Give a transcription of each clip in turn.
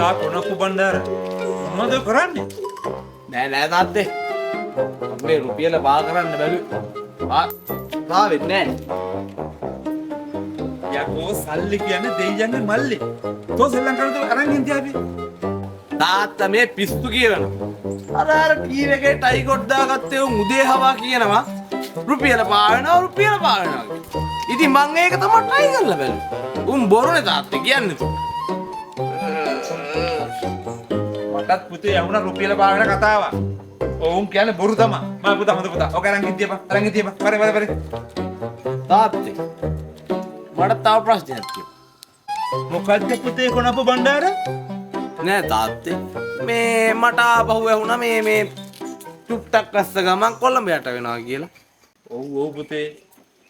පුතා කොනකු බණ්ඩාර මොනවද කරන්නේ? නෑ තාත්තේ. මේ රුපියල බා කරන්න බැලුවේ. බා වෙන්නේ නෑ. යකෝ සල්ලි කියන්නේ දෙයියන්ගේ මල්ලේ. තෝ සෙල්ලම් කරනකොට අරන් ඉඳිය අපි. තාත්තා මේ පිස්සු කියනවා. අර ටීවී එකේ ටයි කොට් දාගත්තේ උන් උදේ හවා කියනවා. රුපියල පාවෙනවා. ඉතින් මං ඒක තමයි try කරලා බැලුවේ. උන් බොරුනේ තාත්තේ කියන්නේ තෝ. මටත් පුතේ යවුණ රුපියල පාවෙන කතාවක්. ඔවුන් කියන්නේ බොරු තමයි. මම පුතා හොඳ පුතා. ඔක අරන් ඉඳියපන්. පරි. තාත්තේ මට තව ප්‍රශ්නයක් තියෙනවා. මොකද්ද පුතේ කොනපු බණ්ඩාර? නෑ තාත්තේ මේ මට ආපහු ඇහුණා මේ චුට්ටක් වැස්ස ගමන් කොළඹ යට වෙනවා කියලා. ඔව් පුතේ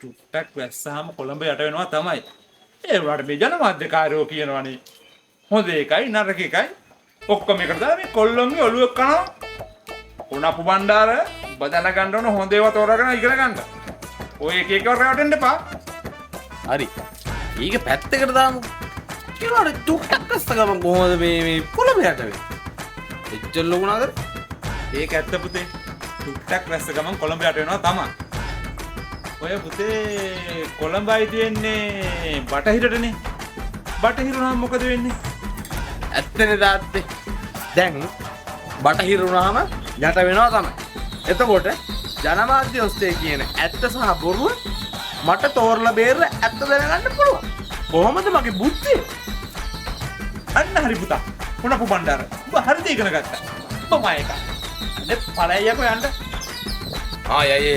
චුට්ටක් වැස්සාම කොළඹ යට වෙනවා තමයි. ඒ වුණාට මේ ජනමාධ්‍යකාරයෝ කියනවනේ හොඳ එකයි නරක එකයි ඔක්කොම එකට දාලා මේ කොල්ලොන්ගේ ඔළුව කනවා. කොනපු බණ්ඩාර බදන ගන්න ඕන හොඳ ඒවා තෝරාගෙන ඉගෙන ගන්න. ඔය එක එක රැවටෙන්න එපා. හරි. ඊක පැත්තකට දාමු. ඒවට චුට්ටක් වැස්ස ගමන් කොහොමද මේ කොළඹ යට වෙන්නේ? එච්චර ලොකු නගර. ඒක ඇත්ත පුතේ. චුට්ටක් වැස්ස ගමන් කොළඹ යට වෙනවා තමයි. ඔය පුතේ කොළඹයි තියෙන්නේ බටහිරටනේ. බටහිර නම් මොකද වෙන්නේ? ඇත්තනේ තාත්තේ. දැන් බටහිර වුණාම යට වෙනවා තමයි. එතකොට ජනමාධ්‍ය ඔස්සේ කියන ඇත්ත සහ බොරුව මට තෝරලා බේරලා ඇත්ත දැනගන්න පුළුවන්. කොහොමද මගේ බුද්ධිය? අන්න හරි පුතා. කොනපු බණ්ඩාර. ඔබ හරිද ඉගෙන ගත්තා. ඔබ මායක. අනේ පළයයකෝ යන්න. ආ යයි